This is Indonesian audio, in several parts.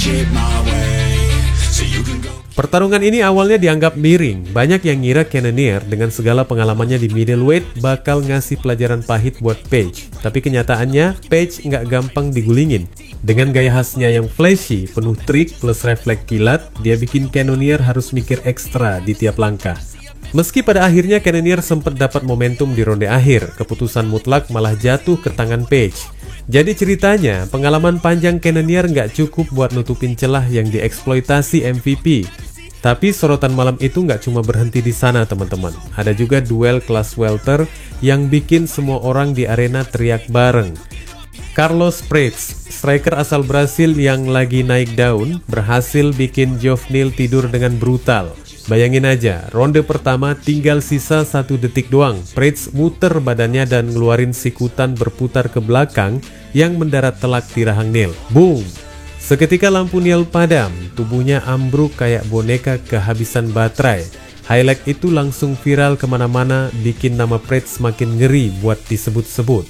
shit my way. So you can go. Pertarungan ini awalnya dianggap miring. Banyak yang ngira Cannonier dengan segala pengalamannya di middleweight bakal ngasih pelajaran pahit buat Page. Tapi kenyataannya, Page nggak gampang digulingin. Dengan gaya khasnya yang flashy, penuh trik plus refleks kilat, dia bikin Cannonier harus mikir ekstra di tiap langkah. Meski pada akhirnya Cannonier sempat dapat momentum di ronde akhir, keputusan mutlak malah jatuh ke tangan Page. Jadi ceritanya, pengalaman panjang Cannonier nggak cukup buat nutupin celah yang dieksploitasi MVP. Tapi sorotan malam itu nggak cuma berhenti di sana teman-teman. Ada juga duel kelas welter yang bikin semua orang di arena teriak bareng. Carlos Prates, striker asal Brasil yang lagi naik daun, berhasil bikin Geoff Neal tidur dengan brutal. Bayangin aja, ronde pertama tinggal sisa 1 detik doang. Prates muter badannya dan ngeluarin sikutan berputar ke belakang yang mendarat telak di rahang Neal. Boom! Seketika lampu Neal padam, tubuhnya ambruk kayak boneka kehabisan baterai. Highlight itu langsung viral kemana-mana, bikin nama Prates makin ngeri buat disebut-sebut.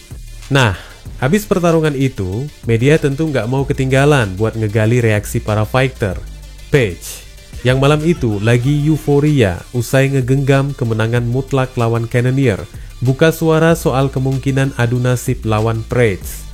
Nah, habis pertarungan itu, media tentu nggak mau ketinggalan buat ngegali reaksi para fighter. Page, yang malam itu lagi euforia usai ngegenggam kemenangan mutlak lawan Cannonier, buka suara soal kemungkinan adu nasib lawan Prates.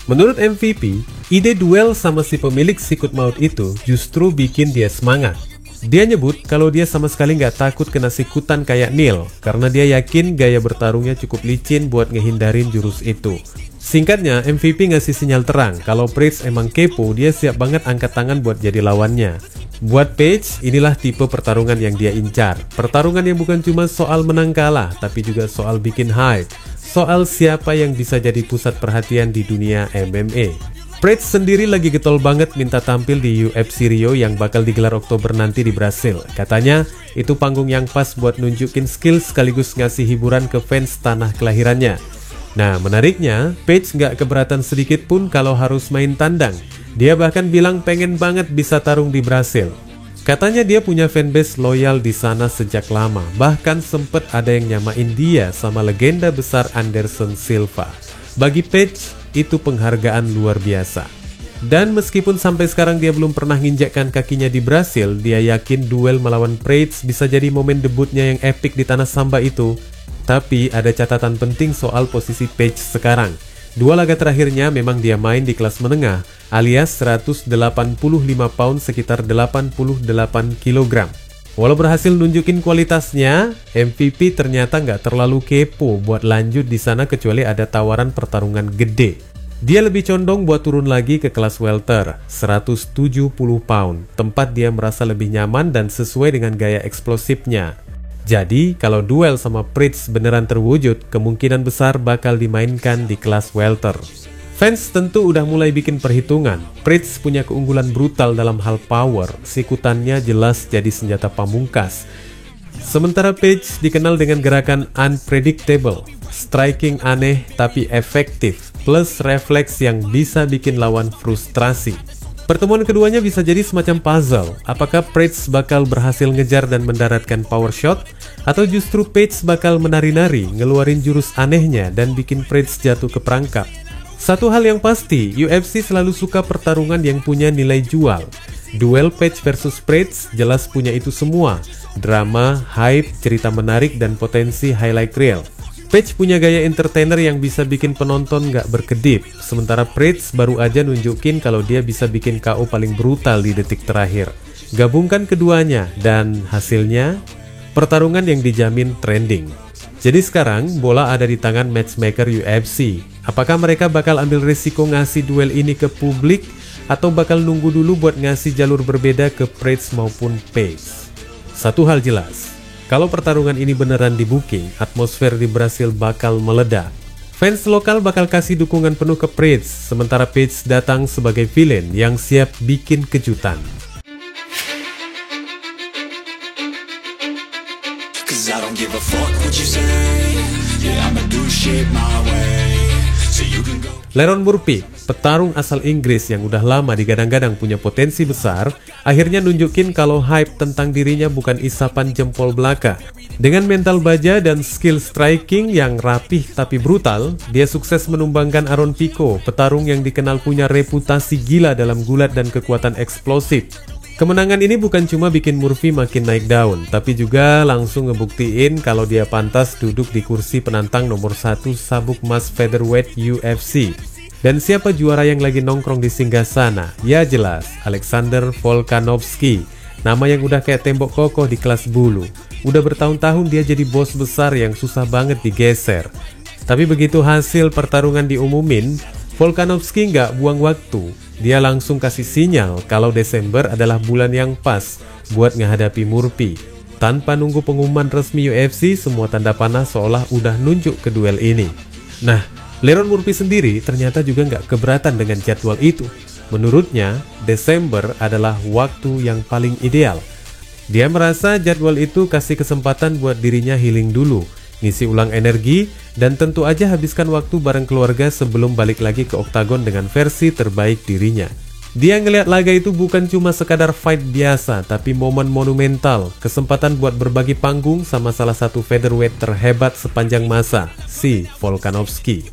Menurut MVP, ide duel sama si pemilik sikut maut itu justru bikin dia semangat. Dia nyebut kalau dia sama sekali nggak takut kena sikutan kayak Neal, karena dia yakin gaya bertarungnya cukup licin buat ngehindarin jurus itu. Singkatnya, MVP ngasih sinyal terang kalau Prates emang kepo, dia siap banget angkat tangan buat jadi lawannya. Buat Page, inilah tipe pertarungan yang dia incar. Pertarungan yang bukan cuma soal menang kalah, tapi juga soal bikin hype. Soal siapa yang bisa jadi pusat perhatian di dunia MMA. Prates sendiri lagi getol banget minta tampil di UFC Rio yang bakal digelar Oktober nanti di Brasil. Katanya, itu panggung yang pas buat nunjukin skill sekaligus ngasih hiburan ke fans tanah kelahirannya. Nah, menariknya, Page nggak keberatan sedikit pun kalau harus main tandang. Dia bahkan bilang pengen banget bisa tarung di Brasil. Katanya dia punya fanbase loyal di sana sejak lama, bahkan sempet ada yang nyamain dia sama legenda besar Anderson Silva. Bagi Page, itu penghargaan luar biasa. Dan meskipun sampai sekarang dia belum pernah nginjakkan kakinya di Brasil, dia yakin duel melawan Prates bisa jadi momen debutnya yang epic di tanah Samba itu. Tapi ada catatan penting soal posisi Page sekarang. 2 laga terakhirnya memang dia main di kelas menengah, alias 185 pound sekitar 88 kg. Walau berhasil nunjukin kualitasnya, MVP ternyata nggak terlalu kepo buat lanjut di sana kecuali ada tawaran pertarungan gede. Dia lebih condong buat turun lagi ke kelas welter, 170 pound, tempat dia merasa lebih nyaman dan sesuai dengan gaya eksplosifnya. Jadi, kalau duel sama Prates beneran terwujud, kemungkinan besar bakal dimainkan di kelas welter. Fans tentu udah mulai bikin perhitungan. Prates punya keunggulan brutal dalam hal power, sikutannya jelas jadi senjata pamungkas. Sementara Page dikenal dengan gerakan unpredictable, striking aneh tapi efektif, plus refleks yang bisa bikin lawan frustrasi. Pertemuan keduanya bisa jadi semacam puzzle. Apakah Prates bakal berhasil ngejar dan mendaratkan power shot? Atau justru Page bakal menari-nari, ngeluarin jurus anehnya dan bikin Prates jatuh ke perangkap? Satu hal yang pasti, UFC selalu suka pertarungan yang punya nilai jual. Duel Page versus Prates jelas punya itu semua. Drama, hype, cerita menarik, dan potensi highlight reel. Page punya gaya entertainer yang bisa bikin penonton nggak berkedip, sementara Prates baru aja nunjukin kalau dia bisa bikin KO paling brutal di detik terakhir. Gabungkan keduanya dan hasilnya pertarungan yang dijamin trending. Jadi sekarang bola ada di tangan matchmaker UFC. Apakah mereka bakal ambil risiko ngasih duel ini ke publik atau bakal nunggu dulu buat ngasih jalur berbeda ke Prates maupun Page? Satu hal jelas, kalau pertarungan ini beneran di-booking, atmosfer di Brasil bakal meledak. Fans lokal bakal kasih dukungan penuh ke Prates, sementara Page datang sebagai villain yang siap bikin kejutan. Cause I don't give a fuck what you say. Yeah, I'ma do shit my way. So you Leron Murphy, petarung asal Inggris yang udah lama digadang-gadang punya potensi besar, akhirnya nunjukin kalau hype tentang dirinya bukan isapan jempol belaka. Dengan mental baja dan skill striking yang rapih tapi brutal, dia sukses menumbangkan Aaron Pico, petarung yang dikenal punya reputasi gila dalam gulat dan kekuatan eksplosif. Kemenangan ini bukan cuma bikin Murphy makin naik daun, tapi juga langsung ngebuktiin kalau dia pantas duduk di kursi penantang nomor 1 sabuk emas featherweight UFC. Dan siapa juara yang lagi nongkrong di singgasana? Ya jelas, Alexander Volkanovski. Nama yang udah kayak tembok kokoh di kelas bulu. Udah bertahun-tahun dia jadi bos besar yang susah banget digeser. Tapi begitu hasil pertarungan diumumin, Volkanovski nggak buang waktu. Dia langsung kasih sinyal kalau Desember adalah bulan yang pas buat ngehadapi Murphy. Tanpa nunggu pengumuman resmi UFC, semua tanda panah seolah udah nunjuk ke duel ini. Nah, Leron Murphy sendiri ternyata juga nggak keberatan dengan jadwal itu. Menurutnya, Desember adalah waktu yang paling ideal. Dia merasa jadwal itu kasih kesempatan buat dirinya healing dulu, ngisi ulang energi, dan tentu aja habiskan waktu bareng keluarga sebelum balik lagi ke oktagon dengan versi terbaik dirinya. Dia ngelihat laga itu bukan cuma sekadar fight biasa, tapi momen monumental, kesempatan buat berbagi panggung sama salah satu featherweight terhebat sepanjang masa, si Volkanovski.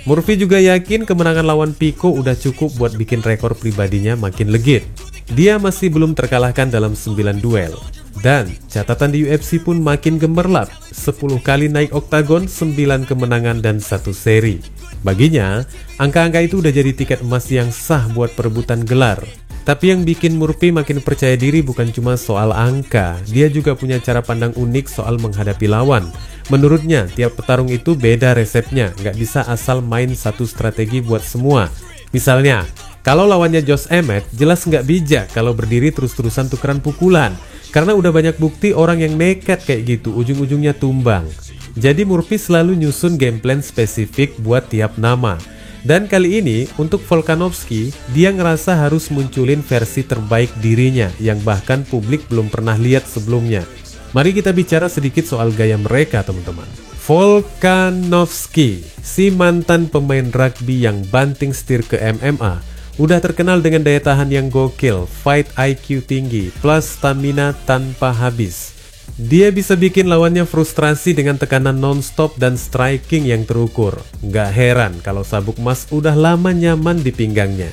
Murphy juga yakin kemenangan lawan Pico udah cukup buat bikin rekor pribadinya makin legit. Dia masih belum terkalahkan dalam 9 duel. Dan catatan di UFC pun makin gemerlap, 10 kali naik oktagon, 9 kemenangan dan 1 seri. Baginya, angka-angka itu udah jadi tiket emas yang sah buat perebutan gelar. Tapi yang bikin Murphy makin percaya diri bukan cuma soal angka, dia juga punya cara pandang unik soal menghadapi lawan. Menurutnya, tiap petarung itu beda resepnya, nggak bisa asal main satu strategi buat semua. Misalnya, kalau lawannya Josh Emmett, jelas nggak bijak kalau berdiri terus-terusan tukeran pukulan. Karena udah banyak bukti orang yang nekat kayak gitu, ujung-ujungnya tumbang. Jadi Murphy selalu nyusun game plan spesifik buat tiap nama. Dan kali ini, untuk Volkanovski, dia ngerasa harus munculin versi terbaik dirinya yang bahkan publik belum pernah lihat sebelumnya. Mari kita bicara sedikit soal gaya mereka, teman-teman. Volkanovski, si mantan pemain rugby yang banting setir ke MMA, udah terkenal dengan daya tahan yang gokil, fight IQ tinggi, plus stamina tanpa habis. Dia bisa bikin lawannya frustrasi dengan tekanan non-stop dan striking yang terukur. Nggak heran kalau sabuk emas udah lama nyaman di pinggangnya.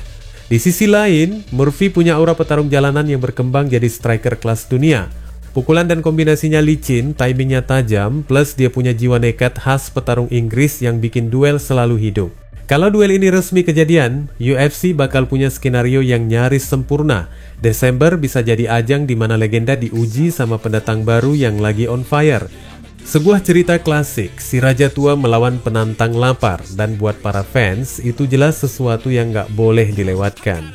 Di sisi lain, Murphy punya aura petarung jalanan yang berkembang jadi striker kelas dunia. Pukulan dan kombinasinya licin, timingnya tajam, plus dia punya jiwa nekat khas petarung Inggris yang bikin duel selalu hidup. Kalau duel ini resmi kejadian, UFC bakal punya skenario yang nyaris sempurna. Desember bisa jadi ajang di mana legenda diuji sama pendatang baru yang lagi on fire. Sebuah cerita klasik, si raja tua melawan penantang lapar, dan buat para fans, itu jelas sesuatu yang nggak boleh dilewatkan.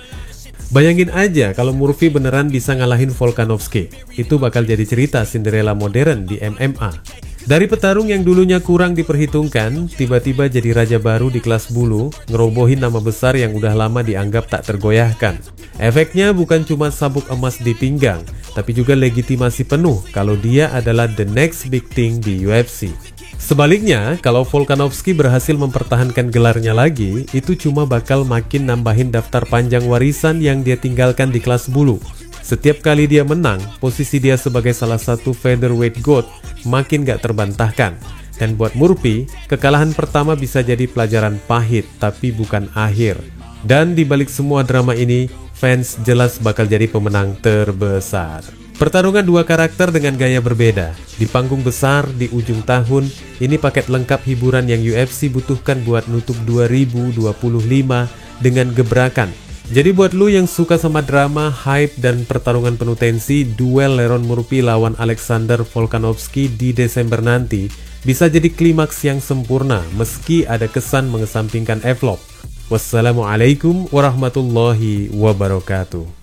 Bayangin aja kalau Murphy beneran bisa ngalahin Volkanovski. Itu bakal jadi cerita Cinderella modern di MMA. Dari petarung yang dulunya kurang diperhitungkan, tiba-tiba jadi raja baru di kelas bulu, ngerobohin nama besar yang udah lama dianggap tak tergoyahkan. Efeknya bukan cuma sabuk emas di pinggang, tapi juga legitimasi penuh kalau dia adalah the next big thing di UFC. Sebaliknya, kalau Volkanovski berhasil mempertahankan gelarnya lagi, itu cuma bakal makin nambahin daftar panjang warisan yang dia tinggalkan di kelas bulu. Setiap kali dia menang, posisi dia sebagai salah satu featherweight GOAT makin gak terbantahkan. Dan buat Murphy, kekalahan pertama bisa jadi pelajaran pahit, tapi bukan akhir. Dan dibalik semua drama ini, fans jelas bakal jadi pemenang terbesar. Pertarungan dua karakter dengan gaya berbeda. Di panggung besar, di ujung tahun, ini paket lengkap hiburan yang UFC butuhkan buat nutup 2025 dengan gebrakan. Jadi buat lu yang suka sama drama, hype, dan pertarungan penuh tensi, duel Leron Murphy lawan Alexander Volkanovski di Desember nanti bisa jadi klimaks yang sempurna meski ada kesan mengesampingkan Evlog. Wassalamualaikum warahmatullahi wabarakatuh.